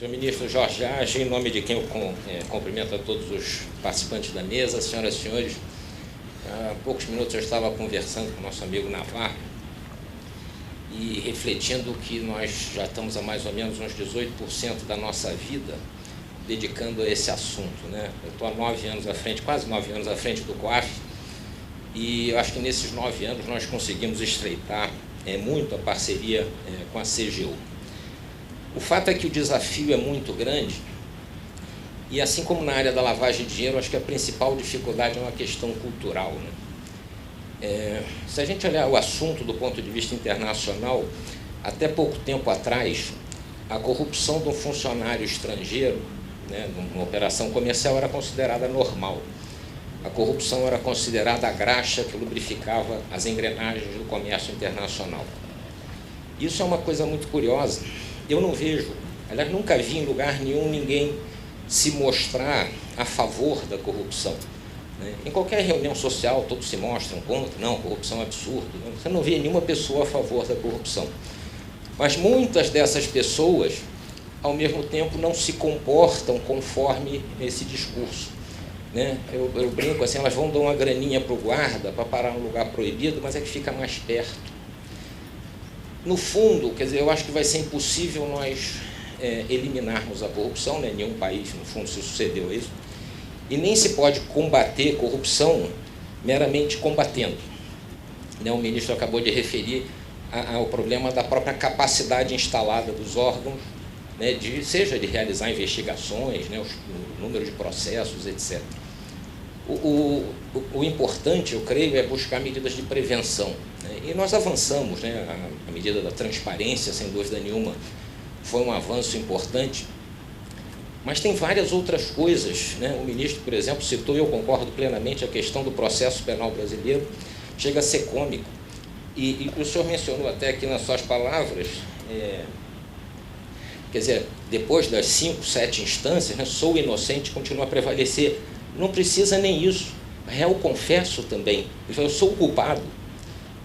Senhor ministro Jorge Arce, em nome de quem eu cumprimento a todos os participantes da mesa, senhoras e senhores, há poucos minutos eu estava conversando com o nosso amigo Navarro e refletindo que nós já estamos há mais ou menos uns 18% da nossa vida dedicando a esse assunto, né? Eu estou há 9 anos à frente, quase 9 anos à frente do COAF, e eu acho que nesses 9 anos nós conseguimos estreitar muito a parceria com a CGU. O fato é que o desafio é muito grande e, assim como na área da lavagem de dinheiro, acho que a principal dificuldade é uma questão cultural, né? Se a gente olhar o assunto do ponto de vista internacional, até pouco tempo atrás, a corrupção de um funcionário estrangeiro, né, numa operação comercial, era considerada normal. A corrupção era considerada a graxa que lubrificava as engrenagens do comércio internacional. Isso é uma coisa muito curiosa. Eu não vejo, aliás, nunca vi em lugar nenhum ninguém se mostrar a favor da corrupção, né? Em qualquer reunião social, todos se mostram contra, não, corrupção é absurdo. Você não vê nenhuma pessoa a favor da corrupção. Mas muitas dessas pessoas, ao mesmo tempo, não se comportam conforme esse discurso, né? Eu brinco assim, elas vão dar uma graninha para o guarda para parar num lugar proibido, mas é que fica mais perto. No fundo, quer dizer, eu acho que vai ser impossível nós eliminarmos a corrupção, né? Nenhum país, no fundo, se sucedeu isso. E nem se pode combater corrupção meramente combatendo, né? O ministro acabou de referir ao problema da própria capacidade instalada dos órgãos, né? Seja de realizar investigações, né? O número de processos, etc. O importante, eu creio, é buscar medidas de prevenção, né? E nós avançamos, né? A medida da transparência, sem dúvida nenhuma, foi um avanço importante, mas tem várias outras coisas, né? O ministro, por exemplo, citou, e eu concordo plenamente, a questão do processo penal brasileiro, chega a ser cômico, e o senhor mencionou até aqui nas suas palavras, quer dizer, depois das 5, 7 instâncias, né, sou inocente, continua a prevalecer. Não precisa nem isso. Réu confesso também. Eu sou o culpado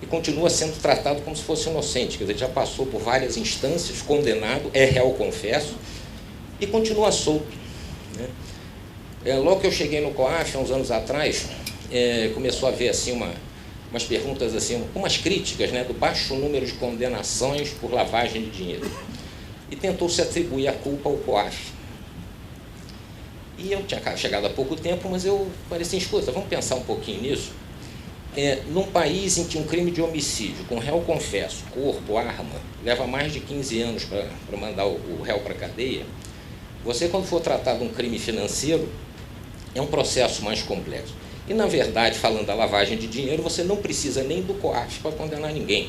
e continua sendo tratado como se fosse inocente. Quer dizer, já passou por várias instâncias, condenado, é réu confesso e continua solto, né? Logo que eu cheguei no COAF, há uns anos atrás, começou a haver assim, umas perguntas, assim, umas críticas, né, do baixo número de condenações por lavagem de dinheiro. E tentou-se atribuir a culpa ao COAF. E eu tinha chegado há pouco tempo, mas eu falei assim, escuta, vamos pensar um pouquinho nisso. Num país em que um crime de homicídio, com réu confesso, corpo, arma, leva mais de 15 anos para mandar o réu para a cadeia, você, quando for tratar de um crime financeiro, é um processo mais complexo. E, na verdade, falando da lavagem de dinheiro, você não precisa nem do COAF para condenar ninguém.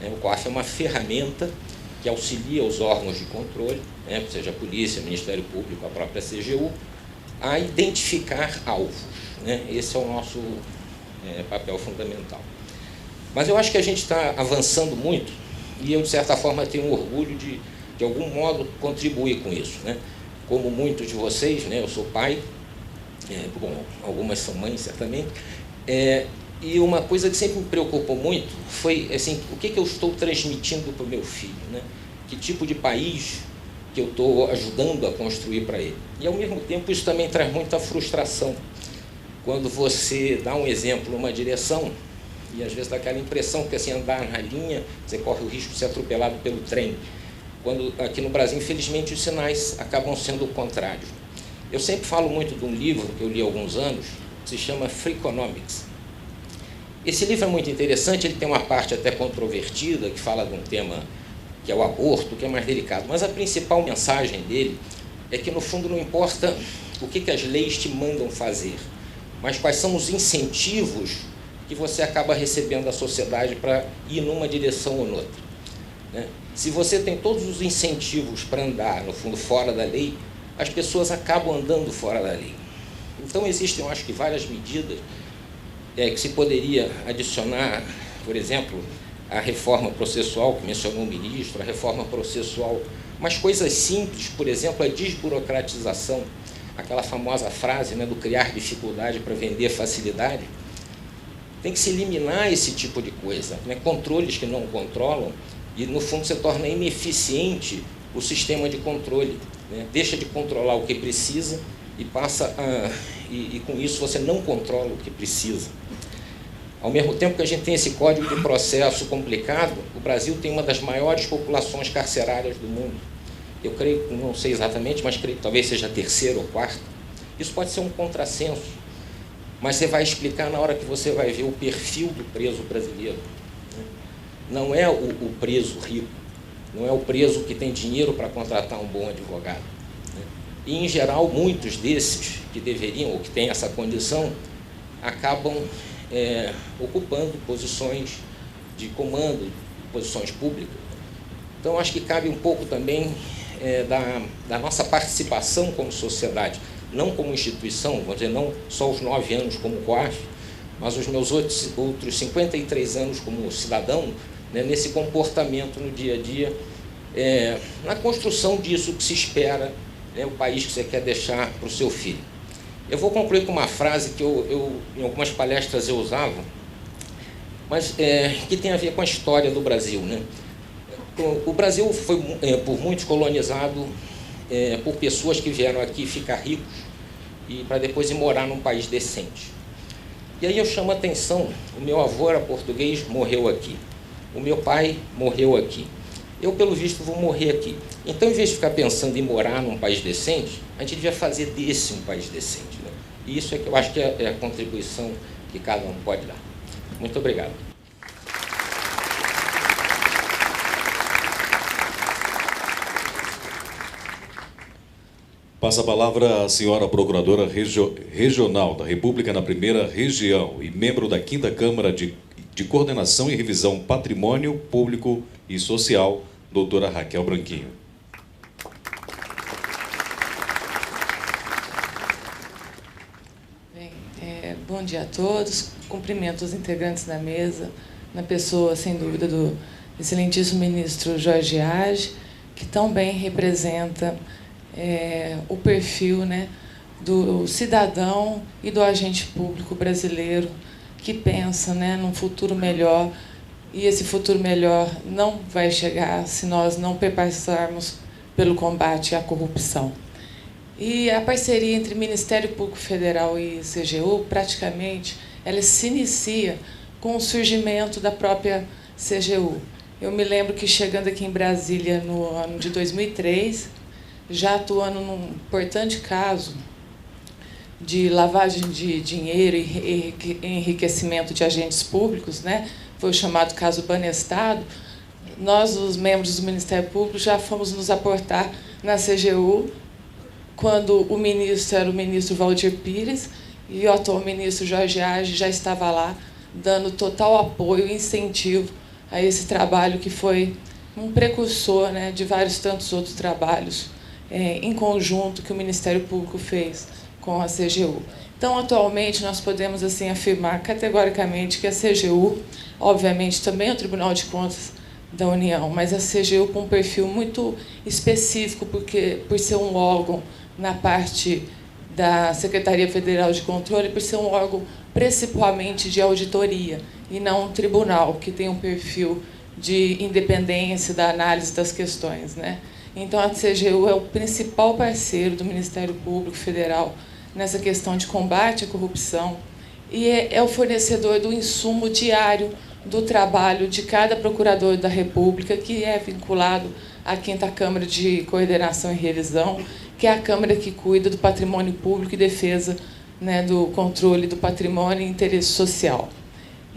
O COAF é uma ferramenta que auxilia os órgãos de controle, né, seja a polícia, o Ministério Público, a própria CGU, a identificar alvos, né? Esse é o nosso papel fundamental. Mas eu acho que a gente está avançando muito e eu, de certa forma, tenho orgulho de algum modo, contribuir com isso, né? Como muitos de vocês, né, eu sou pai, bom, algumas são mães, certamente, e uma coisa que sempre me preocupou muito foi assim, o que eu estou transmitindo para o meu filho, né? Que tipo de país que eu estou ajudando a construir para ele. E, ao mesmo tempo, isso também traz muita frustração. Quando você dá um exemplo numa direção, e às vezes dá aquela impressão que, assim, andar na linha, você corre o risco de ser atropelado pelo trem. Quando, aqui no Brasil, infelizmente, os sinais acabam sendo o contrário. Eu sempre falo muito de um livro que eu li há alguns anos, que se chama Freakonomics. Esse livro é muito interessante, ele tem uma parte até controvertida, que fala de um tema que é o aborto, que é mais delicado. Mas a principal mensagem dele é que, no fundo, não importa o que as leis te mandam fazer, mas quais são os incentivos que você acaba recebendo da sociedade para ir numa direção ou noutra, né? Se você tem todos os incentivos para andar, no fundo, fora da lei, as pessoas acabam andando fora da lei. Então, existem, eu acho que, várias medidas que se poderia adicionar, por exemplo, a reforma processual, que mencionou o ministro, a reforma processual, mas coisas simples, por exemplo, a desburocratização, aquela famosa frase, né, do criar dificuldade para vender facilidade. Tem que se eliminar esse tipo de coisa, né, controles que não controlam, e, no fundo, você torna ineficiente o sistema de controle, né? Deixa de controlar o que precisa e passa e com isso você não controla o que precisa. Ao mesmo tempo que a gente tem esse código de processo complicado, o Brasil tem uma das maiores populações carcerárias do mundo. Eu creio, não sei exatamente, mas creio que talvez seja a terceira ou quarta. Isso pode ser um contrassenso, mas você vai explicar na hora que você vai ver o perfil do preso brasileiro. Não é o preso rico, não é o preso que tem dinheiro para contratar um bom advogado. E, em geral, muitos desses que deveriam, ou que têm essa condição, acabam ocupando posições de comando, posições públicas. Então, acho que cabe um pouco também da nossa participação como sociedade, não como instituição, vou dizer, não só os 9 anos como COAF, mas os meus outros 53 anos como cidadão, né, nesse comportamento no dia a dia, na construção disso que se espera, né, o país que você quer deixar para o seu filho. Eu vou concluir com uma frase que eu em algumas palestras eu usava, mas que tem a ver com a história do Brasil, né? O Brasil foi por muitos colonizado por pessoas que vieram aqui ficar ricos e para depois ir morar num país decente. E aí eu chamo a atenção, o meu avô era português, morreu aqui. O meu pai morreu aqui. Eu, pelo visto, vou morrer aqui. Então, em vez de ficar pensando em morar num país decente, a gente devia fazer desse um país decente, né? E isso é que eu acho que é a contribuição que cada um pode dar. Muito obrigado. Passa a palavra à senhora Procuradora Regional da República na Primeira Região e membro da 5ª Câmara de Coordenação e Revisão Patrimônio Público e Social, doutora Raquel Branquinho. Bem, bom dia a todos. Cumprimento os integrantes da mesa, na pessoa, sem dúvida, do excelentíssimo ministro Jorge Age, que tão bem representa o perfil, né, do cidadão e do agente público brasileiro que pensa, né, num futuro melhor, e esse futuro melhor não vai chegar se nós não perpassarmos pelo combate à corrupção. E a parceria entre Ministério Público Federal e CGU, praticamente, ela se inicia com o surgimento da própria CGU. Eu me lembro que, chegando aqui em Brasília no ano de 2003, já atuando num importante caso de lavagem de dinheiro e enriquecimento de agentes públicos, né? Foi o chamado caso Banestado. Nós, os membros do Ministério Público, já fomos nos aportar na CGU, quando o ministro era o ministro Valdir Pires, e o atual ministro Jorge Age já estava lá, dando total apoio e incentivo a esse trabalho que foi um precursor, né, de vários tantos outros trabalhos em conjunto que o Ministério Público fez com a CGU. Então, atualmente, nós podemos assim afirmar categoricamente que a CGU, obviamente, também é o Tribunal de Contas da União, mas a CGU com um perfil muito específico, porque por ser um órgão na parte da Secretaria Federal de Controle, por ser um órgão principalmente de auditoria, e não um tribunal que tem um perfil de independência da análise das questões, né? Então, a CGU é o principal parceiro do Ministério Público Federal nessa questão de combate à corrupção e é o fornecedor do insumo diário do trabalho de cada procurador da República, que é vinculado à 5ª Câmara de Coordenação e Revisão, que é a Câmara que cuida do patrimônio público e defesa, né, do controle do patrimônio e interesse social.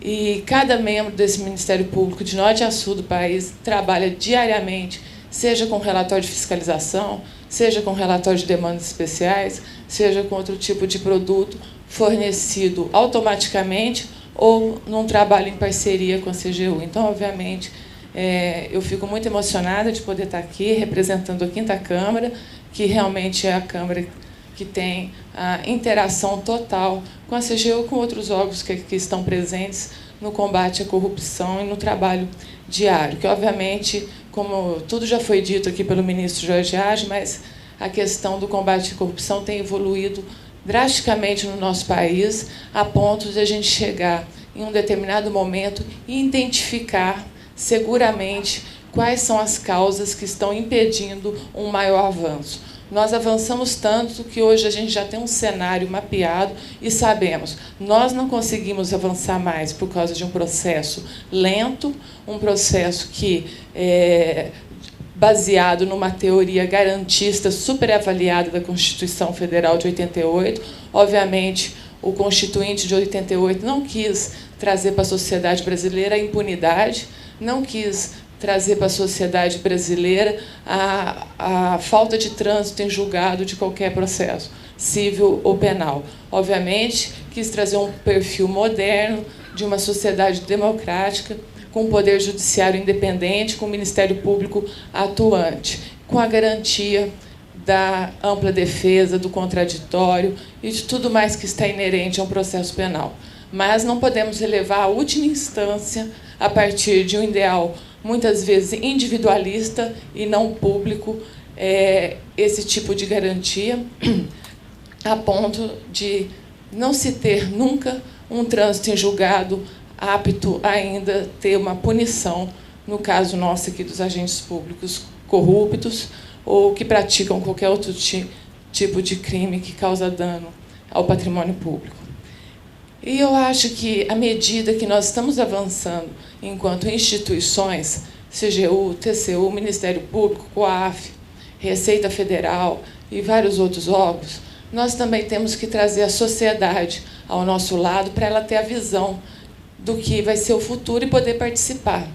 E cada membro desse Ministério Público, de norte a sul do país, trabalha diariamente, seja com relatório de fiscalização, seja com relatório de demandas especiais, seja com outro tipo de produto fornecido automaticamente ou num trabalho em parceria com a CGU. Então, obviamente, eu fico muito emocionada de poder estar aqui representando a 5ª Câmara, que realmente é a Câmara que tem a interação total com a CGU e com outros órgãos que estão presentes no combate à corrupção e no trabalho diário, que, obviamente, como tudo já foi dito aqui pelo ministro Jorge Age, mas a questão do combate à corrupção tem evoluído drasticamente no nosso país, a ponto de a gente chegar em um determinado momento e identificar seguramente quais são as causas que estão impedindo um maior avanço. Nós avançamos tanto que hoje a gente já tem um cenário mapeado e sabemos, nós não conseguimos avançar mais por causa de um processo lento, um processo que é baseado numa teoria garantista superavaliada da Constituição Federal de 88. Obviamente, o Constituinte de 88 não quis trazer para a sociedade brasileira a impunidade, não quis trazer para a sociedade brasileira a falta de trânsito em julgado de qualquer processo, civil ou penal. Obviamente, quis trazer um perfil moderno de uma sociedade democrática, com um poder judiciário independente, com o Ministério Público atuante, com a garantia da ampla defesa, do contraditório e de tudo mais que está inerente a um processo penal. Mas não podemos elevar à última instância, a partir de um ideal muitas vezes individualista e não público, esse tipo de garantia, a ponto de não se ter nunca um trânsito em julgado apto a ainda ter uma punição, no caso nosso aqui dos agentes públicos corruptos ou que praticam qualquer outro tipo de crime que causa dano ao patrimônio público. E eu acho que, à medida que nós estamos avançando enquanto instituições, CGU, TCU, Ministério Público, COAF, Receita Federal e vários outros órgãos, nós também temos que trazer a sociedade ao nosso lado para ela ter a visão do que vai ser o futuro e poder participar.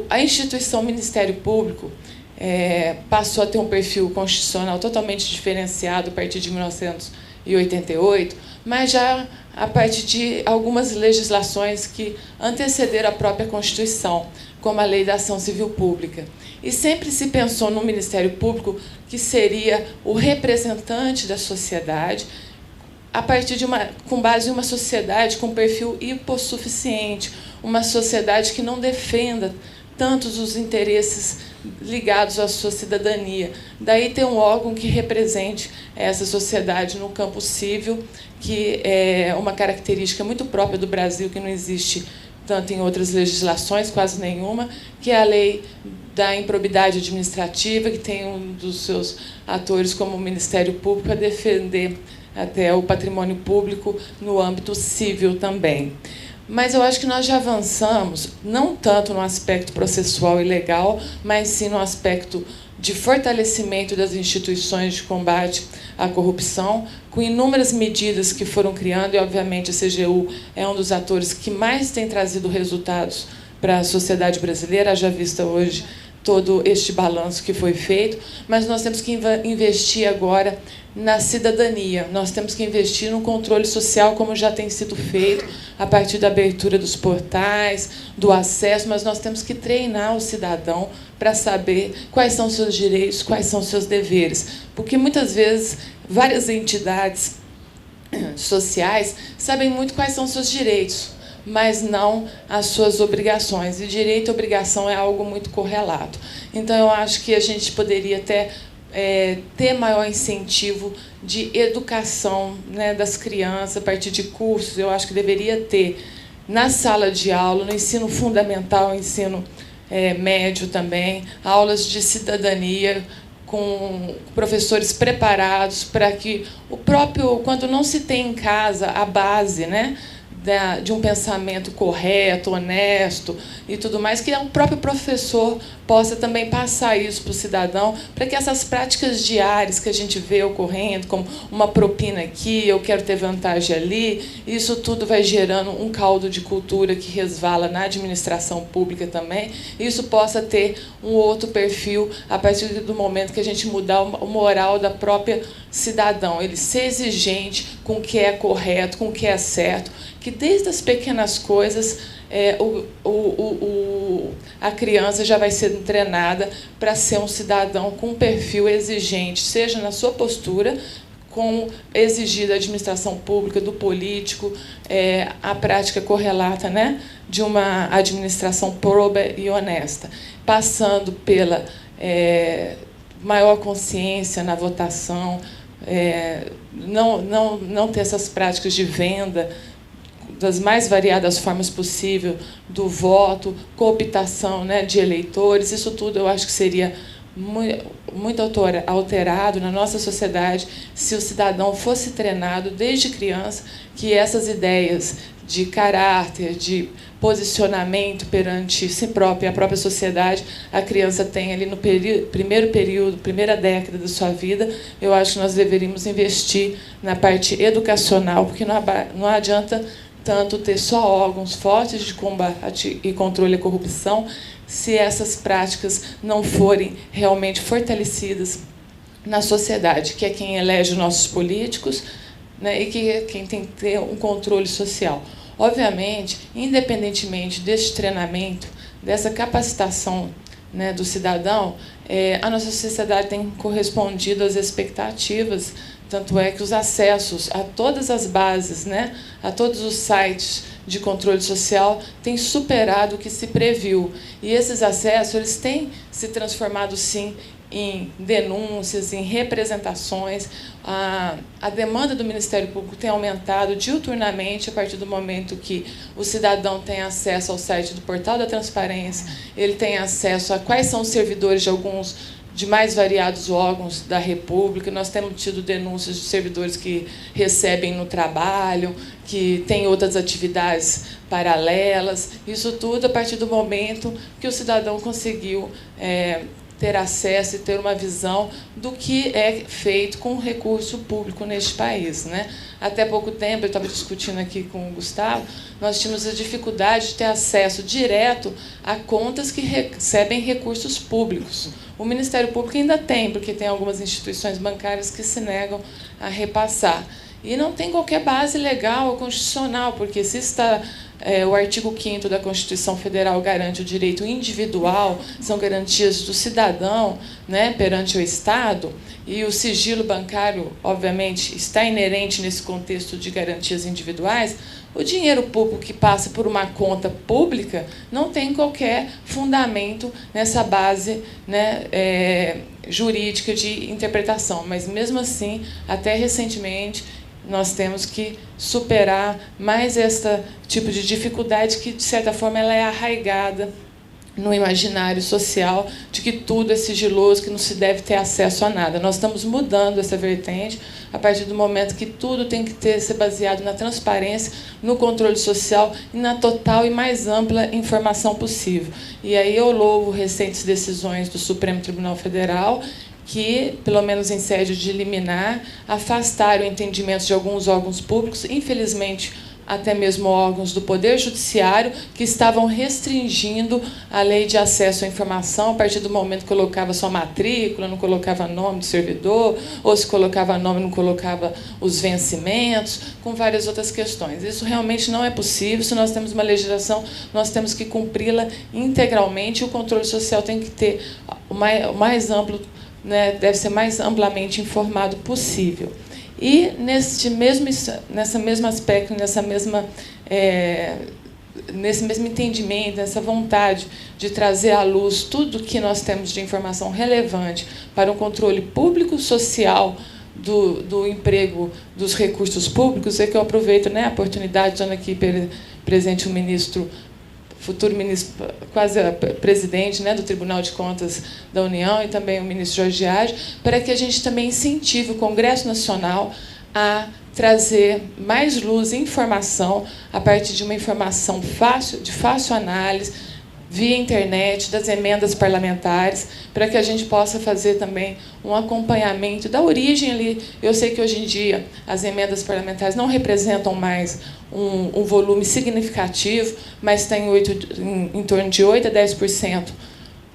A instituição Ministério Público passou a ter um perfil constitucional totalmente diferenciado a partir de 1988, mas já a partir de algumas legislações que antecederam a própria Constituição, como a Lei da Ação Civil Pública. E sempre se pensou no Ministério Público que seria o representante da sociedade, a partir com base em uma sociedade com perfil hipossuficiente, uma sociedade que não defenda tantos os interesses ligados à sua cidadania. Daí ter um órgão que represente essa sociedade no campo civil, que é uma característica muito própria do Brasil, que não existe tanto em outras legislações, quase nenhuma, que é a lei da improbidade administrativa, que tem um dos seus atores como o Ministério Público a defender até o patrimônio público no âmbito civil também. Mas eu acho que nós já avançamos, não tanto no aspecto processual e legal, mas sim no aspecto de fortalecimento das instituições de combate à corrupção, com inúmeras medidas que foram criando, e, obviamente, a CGU é um dos atores que mais tem trazido resultados para a sociedade brasileira, haja vista hoje todo este balanço que foi feito, mas nós temos que investir agora na cidadania, nós temos que investir no controle social, como já tem sido feito, a partir da abertura dos portais, do acesso, mas nós temos que treinar o cidadão para saber quais são os seus direitos, quais são os seus deveres, porque muitas vezes várias entidades sociais sabem muito quais são os seus direitos, mas não as suas obrigações. E direito e obrigação é algo muito correlato. Então, eu acho que a gente poderia até ter maior incentivo de educação, né, das crianças, a partir de cursos. Eu acho que deveria ter na sala de aula, no ensino fundamental, ensino médio também, aulas de cidadania, com professores preparados para que o próprio, quando não se tem em casa a base, né, de um pensamento correto, honesto e tudo mais, que o próprio professor possa também passar isso para o cidadão, para que essas práticas diárias que a gente vê ocorrendo, como uma propina aqui, eu quero ter vantagem ali, isso tudo vai gerando um caldo de cultura que resvala na administração pública também, e isso possa ter um outro perfil a partir do momento que a gente mudar o moral da própria cidadão, ele ser exigente com o que é correto, com o que é certo, que desde as pequenas coisas a criança já vai ser treinada para ser um cidadão com um perfil exigente, seja na sua postura, como exigir da administração pública, do político, a prática correlata, né, de uma administração proba e honesta, passando pela maior consciência na votação, não ter essas práticas de venda das mais variadas formas possível do voto, cooptação, né, de eleitores. Isso tudo eu acho que seria muito alterado na nossa sociedade se o cidadão fosse treinado desde criança que essas ideias de caráter, de posicionamento perante si própria e a própria sociedade, a criança tem ali no primeiro período, primeira década da sua vida. Eu acho que nós deveríamos investir na parte educacional, porque não adianta tanto ter só órgãos fortes de combate e controle à corrupção, se essas práticas não forem realmente fortalecidas na sociedade, que é quem elege os nossos políticos, né, e que é quem tem que ter um controle social. Obviamente, independentemente desse treinamento, dessa capacitação, né, do cidadão, a nossa sociedade tem correspondido às expectativas, tanto é que os acessos a todas as bases, né, a todos os sites de controle social têm superado o que se previu. E esses acessos eles têm se transformado, sim, em denúncias, em representações. A demanda do Ministério Público tem aumentado diuturnamente a partir do momento que o cidadão tem acesso ao site do Portal da Transparência, ele tem acesso a quais são os servidores de alguns de mais variados órgãos da República. Nós temos tido denúncias de servidores que recebem no trabalho, que têm outras atividades paralelas. Isso tudo a partir do momento que o cidadão conseguiu ter acesso e ter uma visão do que é feito com o recurso público neste país, né? Até pouco tempo, eu estava discutindo aqui com o Gustavo, nós tínhamos a dificuldade de ter acesso direto a contas que recebem recursos públicos. O Ministério Público ainda tem, porque tem algumas instituições bancárias que se negam a repassar. E não tem qualquer base legal ou constitucional, porque se está... o artigo 5º da Constituição Federal garante o direito individual, são garantias do cidadão, né, perante o Estado, e o sigilo bancário, obviamente, está inerente nesse contexto de garantias individuais. O dinheiro público que passa por uma conta pública não tem qualquer fundamento nessa base, né, jurídica de interpretação, mas, mesmo assim, até recentemente, nós temos que superar mais este tipo de dificuldade que, de certa forma, ela é arraigada no imaginário social de que tudo é sigiloso, que não se deve ter acesso a nada. Nós estamos mudando essa vertente a partir do momento que tudo tem que ser baseado na transparência, no controle social e na total e mais ampla informação possível. E aí eu louvo recentes decisões do Supremo Tribunal Federal, que, pelo menos em sede de liminar, afastaram o entendimento de alguns órgãos públicos, infelizmente até mesmo órgãos do Poder Judiciário, que estavam restringindo a lei de acesso à informação a partir do momento que colocava sua matrícula, não colocava nome do servidor, ou se colocava nome, não colocava os vencimentos, com várias outras questões. Isso realmente não é possível. Se nós temos uma legislação, nós temos que cumpri-la integralmente, e o controle social tem que ter o mais amplo, né, deve ser mais amplamente informado possível. E nesse mesmo aspecto, nesse mesmo entendimento, nessa vontade de trazer à luz tudo que nós temos de informação relevante para um controle público social do emprego dos recursos públicos, é que eu aproveito, né, a oportunidade, estando aqui presente o ministro, futuro ministro, quase presidente, né, do Tribunal de Contas da União, e também o ministro Jorge Age, para que a gente também incentive o Congresso Nacional a trazer mais luz e informação a partir de uma informação de fácil análise, via internet, das emendas parlamentares, para que a gente possa fazer também um acompanhamento da origem ali. Eu sei que, hoje em dia, as emendas parlamentares não representam mais um volume significativo, mas tem em torno de 8% a 10%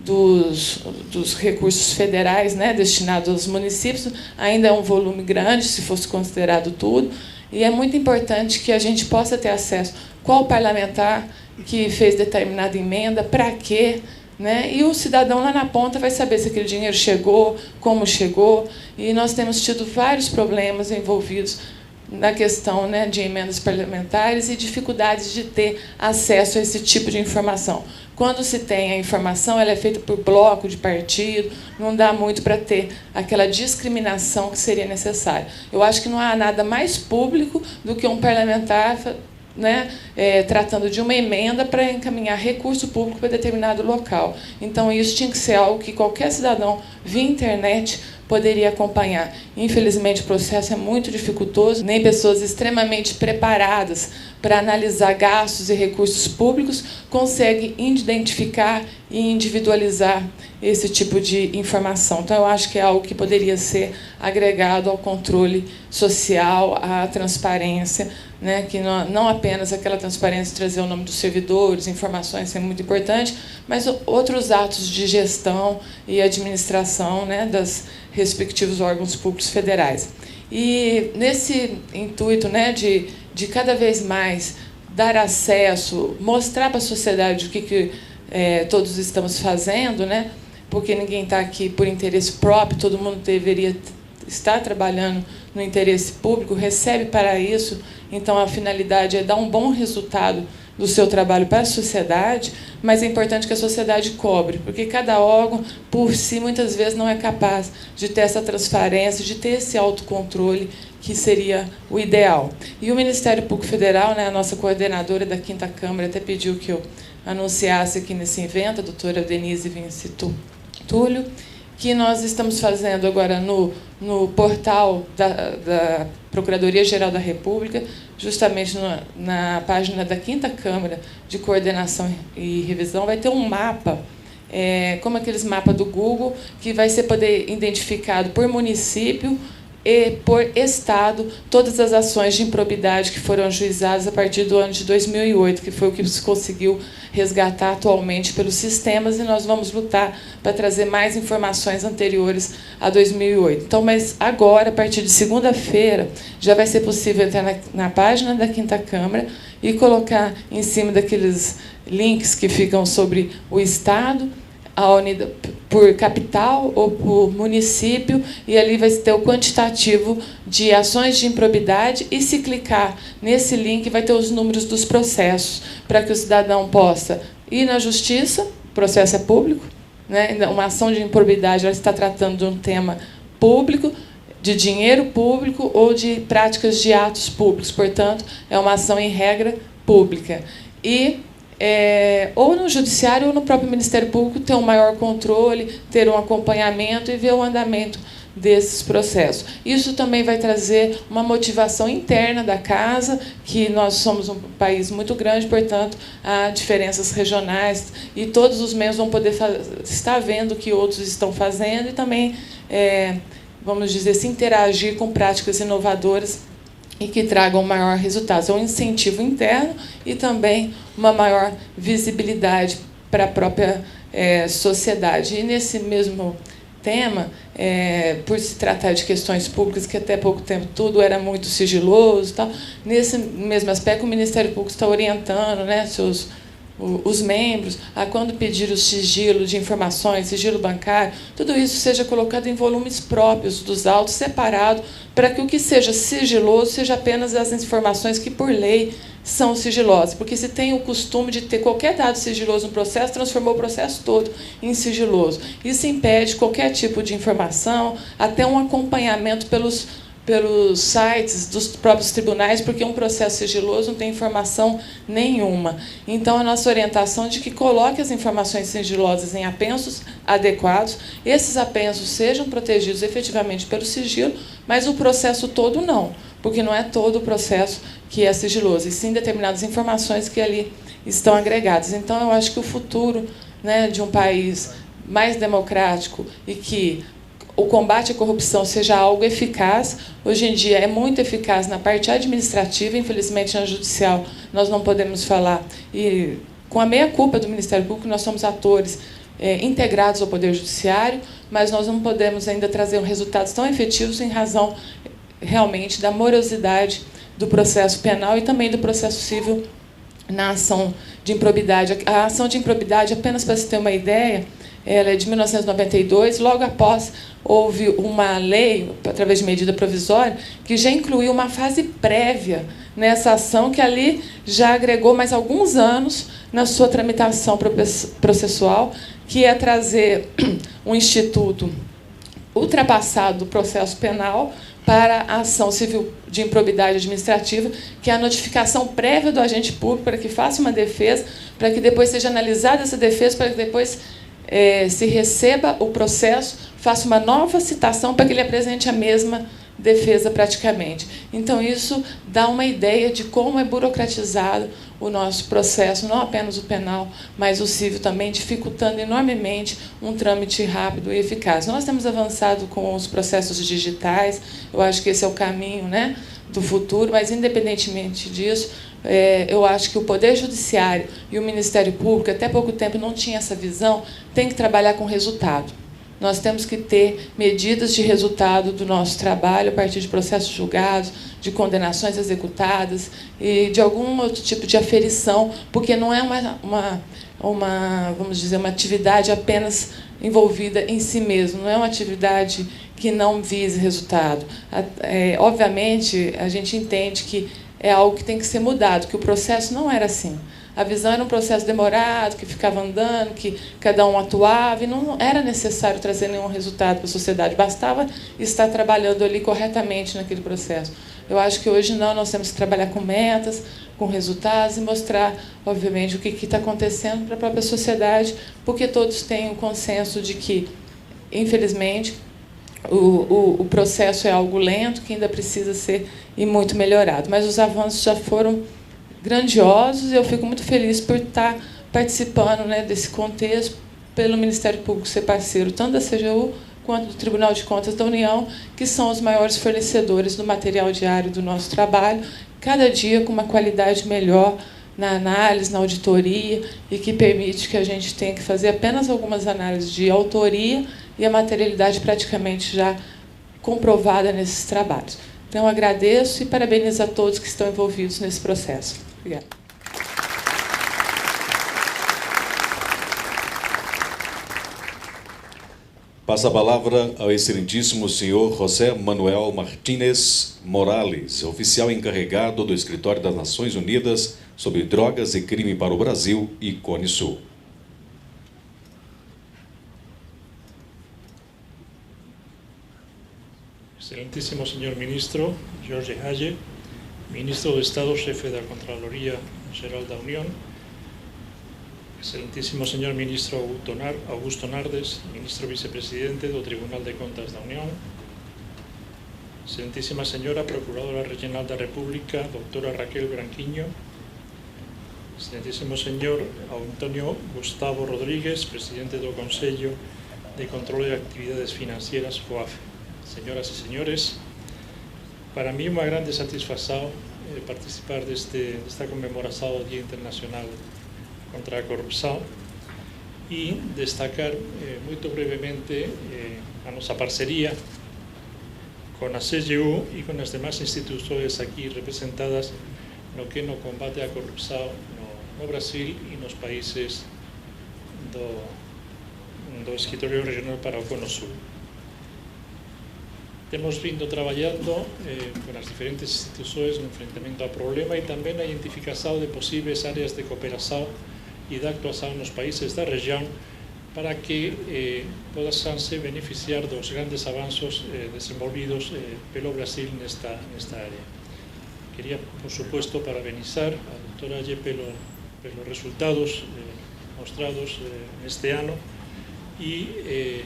dos recursos federais, né, destinados aos municípios. Ainda é um volume grande, se fosse considerado tudo, e é muito importante que a gente possa ter acesso. Qual parlamentar que fez determinada emenda, para quê, né? E o cidadão lá na ponta vai saber se aquele dinheiro chegou, como chegou. E nós temos tido vários problemas envolvidos na questão, né, de emendas parlamentares e dificuldades de ter acesso a esse tipo de informação. Quando se tem a informação, ela é feita por bloco de partido, não dá muito para ter aquela discriminação que seria necessária. Eu acho que não há nada mais público do que um parlamentar né, tratando de uma emenda para encaminhar recurso público para determinado local. Então, isso tinha que ser algo que qualquer cidadão, via internet, poderia acompanhar. Infelizmente, o processo é muito dificultoso, nem pessoas extremamente preparadas para analisar gastos e recursos públicos conseguem identificar e individualizar esse tipo de informação. Então, eu acho que é algo que poderia ser agregado ao controle social, à transparência, né, que não apenas aquela transparência de trazer o nome dos servidores, informações, é muito importante, mas outros atos de gestão e administração, né, dos respectivos órgãos públicos federais. E nesse intuito, né, de cada vez mais dar acesso, mostrar para a sociedade o que todos estamos fazendo, né, porque ninguém está aqui por interesse próprio, todo mundo deveria estar trabalhando no interesse público, recebe para isso, então a finalidade é dar um bom resultado do seu trabalho para a sociedade, mas é importante que a sociedade cobre, porque cada órgão, por si, muitas vezes não é capaz de ter essa transparência, de ter esse autocontrole, que seria o ideal. E o Ministério Público Federal, né, a nossa coordenadora da 5ª Câmara, até pediu que eu anunciasse aqui nesse evento, a doutora Denise Vinci Túlio, que nós estamos fazendo agora no portal da Procuradoria-Geral da República, justamente na página da 5ª Câmara de Coordenação e Revisão, vai ter um mapa, como aqueles mapas do Google, que vai ser poder identificado por município e por Estado todas as ações de improbidade que foram ajuizadas a partir do ano de 2008, que foi o que se conseguiu resgatar atualmente pelos sistemas, e nós vamos lutar para trazer mais informações anteriores a 2008. Então, mas agora, a partir de segunda-feira, já vai ser possível entrar na página da 5ª Câmara e colocar em cima daqueles links que ficam sobre o Estado, a unidade por capital ou por município, e ali vai ter o quantitativo de ações de improbidade, e se clicar nesse link vai ter os números dos processos, para que o cidadão possa ir na justiça, o processo é público, né? Uma ação de improbidade, ela está tratando de um tema público, de dinheiro público ou de práticas de atos públicos, portanto, é uma ação em regra pública. E ou no Judiciário ou no próprio Ministério Público ter um maior controle, ter um acompanhamento e ver o andamento desses processos. Isso também vai trazer uma motivação interna da casa, que nós somos um país muito grande, portanto, há diferenças regionais, e todos os membros vão poder estar vendo o que outros estão fazendo e também, vamos dizer assim, interagir com práticas inovadoras e que tragam maior resultado. É um incentivo interno e também uma maior visibilidade para a própria sociedade. E nesse mesmo tema, por se tratar de questões públicas, que até pouco tempo tudo era muito sigiloso, tal, nesse mesmo aspecto, o Ministério Público está orientando, né, os membros a, quando pedir o sigilo de informações, sigilo bancário, tudo isso seja colocado em volumes próprios dos autos, separado, para que o que seja sigiloso seja apenas as informações que, por lei, são sigilosas. Porque se tem o costume de ter qualquer dado sigiloso no processo, transformou o processo todo em sigiloso. Isso impede qualquer tipo de informação, até um acompanhamento pelos sites dos próprios tribunais, porque um processo sigiloso não tem informação nenhuma. Então, a nossa orientação é de que coloque as informações sigilosas em apensos adequados, esses apensos sejam protegidos efetivamente pelo sigilo, mas o processo todo não, porque não é todo o processo que é sigiloso, e sim determinadas informações que ali estão agregadas. Então, eu acho que o futuro, né, de um país mais democrático e que o combate à corrupção seja algo eficaz. Hoje em dia é muito eficaz na parte administrativa, infelizmente na judicial nós não podemos falar. E com a meia-culpa do Ministério Público, nós somos atores integrados ao Poder Judiciário, mas nós não podemos ainda trazer resultados tão efetivos em razão realmente da morosidade do processo penal e também do processo civil na ação de improbidade. A ação de improbidade, apenas para se ter uma ideia, ela é de 1992, logo após houve uma lei, através de medida provisória, que já incluiu uma fase prévia nessa ação, que ali já agregou mais alguns anos na sua tramitação processual, que é trazer um instituto, ultrapassado o processo penal para a ação civil de improbidade administrativa, que é a notificação prévia do agente público para que faça uma defesa, para que depois seja analisada essa defesa, para que depois se receba o processo, faça uma nova citação para que ele apresente a mesma defesa praticamente. Então, isso dá uma ideia de como é burocratizado o nosso processo, não apenas o penal, mas o civil também, dificultando enormemente um trâmite rápido e eficaz. Nós temos avançado com os processos digitais, eu acho que esse é o caminho, né, do futuro, mas, independentemente disso, eu acho que o Poder Judiciário e o Ministério Público, até pouco tempo, não tinham essa visão, tem que trabalhar com resultado. Nós temos que ter medidas de resultado do nosso trabalho a partir de processos julgados, de condenações executadas e de algum outro tipo de aferição, porque não é vamos dizer, uma atividade apenas envolvida em si mesmo, não é uma atividade que não vise resultado. Obviamente, a gente entende que é algo que tem que ser mudado, que o processo não era assim. A visão era um processo demorado, que ficava andando, que cada um atuava, e não era necessário trazer nenhum resultado para a sociedade, bastava estar trabalhando ali corretamente naquele processo. Eu acho que hoje não, nós temos que trabalhar com metas, com resultados e mostrar, obviamente, o que está acontecendo para a própria sociedade, porque todos têm o consenso de que, infelizmente, o processo é algo lento, que ainda precisa ser e muito melhorado. Mas os avanços já foram grandiosos, e eu fico muito feliz por estar participando, né, desse contexto, pelo Ministério Público ser parceiro tanto da CGU quanto do Tribunal de Contas da União, que são os maiores fornecedores do material diário do nosso trabalho, cada dia com uma qualidade melhor na análise, na auditoria, e que permite que a gente tenha que fazer apenas algumas análises de autoria e a materialidade praticamente já comprovada nesses trabalhos. Então, eu agradeço e parabenizo a todos que estão envolvidos nesse processo. Obrigada. Passa a palavra ao excelentíssimo senhor José Manuel Martínez Morales, oficial encarregado do Escritório das Nações Unidas sobre Drogas e Crime para o Brasil e Cone Sul. Excelentíssimo señor ministro Jorge Hage, ministro do Estado, chefe da Contraloría Geral da Unión, excelentísimo señor ministro Augusto Nardes, ministro vicepresidente do Tribunal de Contas da Unión, excelentísima señora Procuradora Regional da República, doctora Raquel Branquiño, excelentísimo señor Antonio Gustavo Rodríguez, presidente do Consello de Control de Actividades Financieras, COAFE. Señoras e señores, para mí é unha grande satisfacción participar desta conmemoración do Día Internacional contra a Corrupción e destacar moito brevemente a nosa parcería con a CGU e con as demás institucións aquí representadas no que no combate á corrupción no Brasil e nos países do Escritorio Regional para o Cono Sul. Temos vindo traballando con as diferentes institucións no enfrentamento ao problema e tamén a identificación de posibles áreas de cooperación e de actuación nos países da región para que podasanse beneficiar dos grandes avanzos desenvolvidos pelo Brasil nesta área. Quería, por supuesto, parabenizar a doutora Hage pelos resultados mostrados neste ano e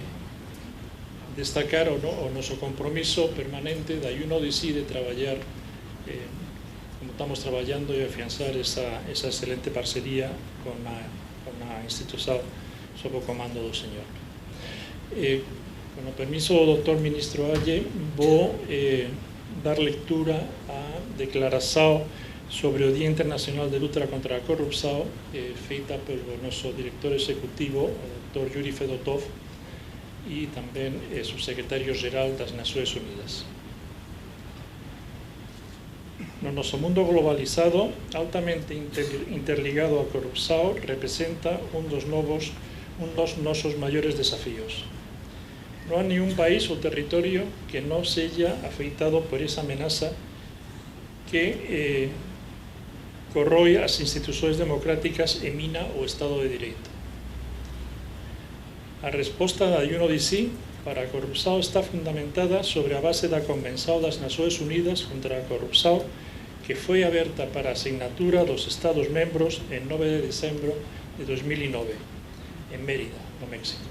destacar o noso compromiso permanente da UNODC de traballar como estamos traballando e afianzar esa excelente parcería con a institución sob o comando do señor. Con o permiso do Dr. Ministro Hage, vou dar lectura á declaración sobre o Día Internacional de Luta contra a Corrupción feita pelo noso director executivo, o Dr. Yuri Fedotov, e tamén subsecretario geral das Nações Unidas. No noso mundo globalizado, altamente interligado á corrupción, representa un dos nosos maiores desafíos. Non hai ningún país ou territorio que non seja afeitado por esa amenaza que corroe as institucións democráticas e mina o Estado de Direito. A resposta da UNODC para a corrupción está fundamentada sobre a base da Convención das Nações Unidas contra a Corrupción, que foi aberta para a asignatura dos Estados membros en 9 de decembro de 2009, en Mérida, no México.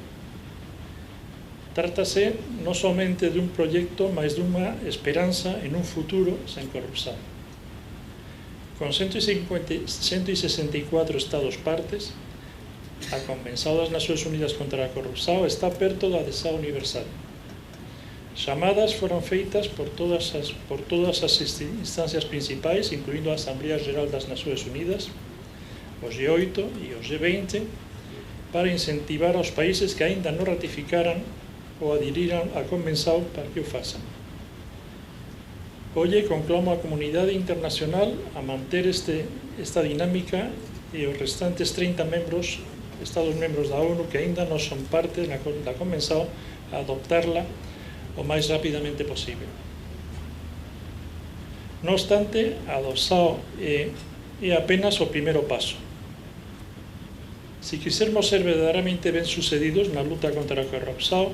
Trátase non somente de un proxecto, mas de unha esperanza en un futuro sen corrupción. Con 164 Estados partes, a Convención das Nações Unidas contra a Corrupción está perto da adhesión universal. Chamadas foron feitas por todas as instancias principais, incluindo a Asamblea Geral das Nações Unidas, o G8 e o G20, para incentivar aos países que aínda non ratificaran ou adheriran á Convención para que o façan. Hoxe conclamo a comunidade internacional a manter esta dinámica e os restantes 30 Estados membros da ONU que aínda non son parte da Convención a adoptarla o máis rapidamente posible. Non obstante, a adopción é apenas o primeiro paso. Se quisermos ser verdadeiramente ben sucedidos na luta contra a corrupción,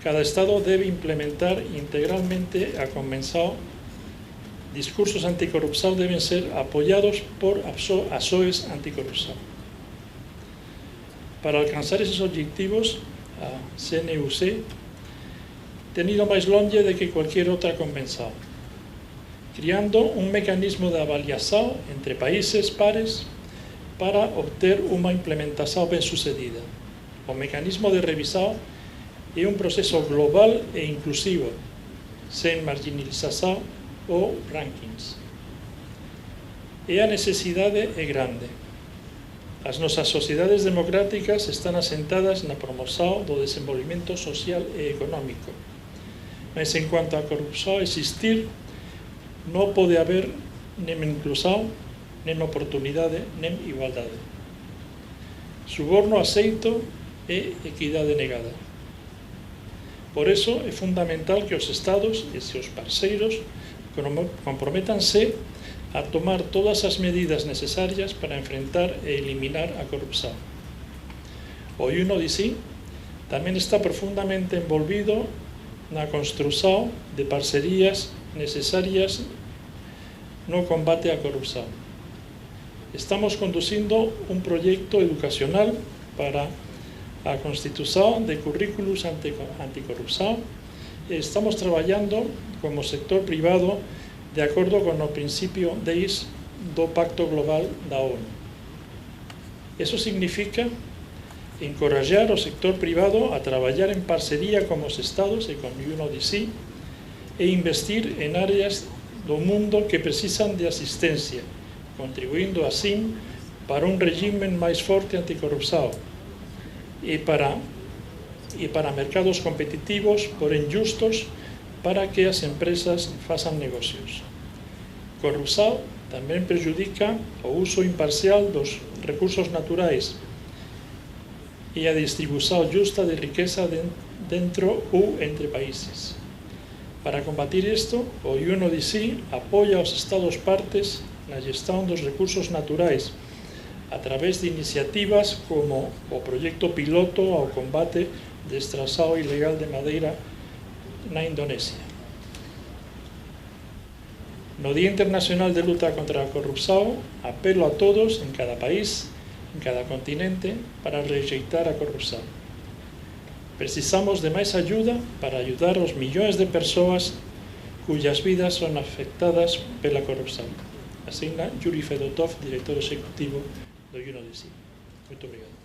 cada Estado debe implementar integralmente a Convención. Discursos anticorrupción deben ser apoyados por ASOEs anticorrupción. Para alcanzar esos objetivos, a CNUC ten ido máis longe de que cualquier outra convención, criando un mecanismo de avaliación entre países pares para obter unha implementación ben sucedida. O mecanismo de revisão é un proceso global e inclusivo, sen marginalización ou rankings. E a necesidade é grande. As nosas sociedades democráticas están asentadas na promoción do desenvolvimento social e económico. Mas en cuanto a corrupción existir, non pode haber nem inclusão, nem oportunidade, nem igualdade. Suborno aceito e equidade negada. Por eso é fundamental que os Estados e seus parceiros comprométanse a tomar todas as medidas necesarias para enfrentar e eliminar a corrupción. O UNODC tamén está profundamente envolvido na construción de parcerías necesarias no combate á corrupción. Estamos conducindo un proxecto educacional para a constitución de currículos anticorrupción e estamos traballando como sector privado de acordo con o principio 10 do Pacto Global da ONU. Eso significa encorajar o sector privado a traballar en parcería con os Estados e con UNODC e investir en áreas do mundo que precisan de asistencia, contribuindo así para un régimen máis forte anticorrupción e para mercados competitivos, porén justos, para que as empresas façan negocios. Corrupción tamén perjudica o uso imparcial dos recursos naturais e a distribución justa de riqueza dentro ou entre países. Para combatir isto, o UNODC apoia os Estados partes na gestión dos recursos naturais a través de iniciativas como o proxecto piloto ao combate de extracción ilegal de madeira na Indonesia. No Día Internacional de Luta contra a Corrupción, apelo a todos en cada país, en cada continente, para rexeitar a corrupción. Precisamos de máis ayuda para ayudar aos millóns de persoas cuyas vidas son afectadas pela corrupción. Asigna Yuri Fedotov, director executivo do UNODC. Muito obrigado.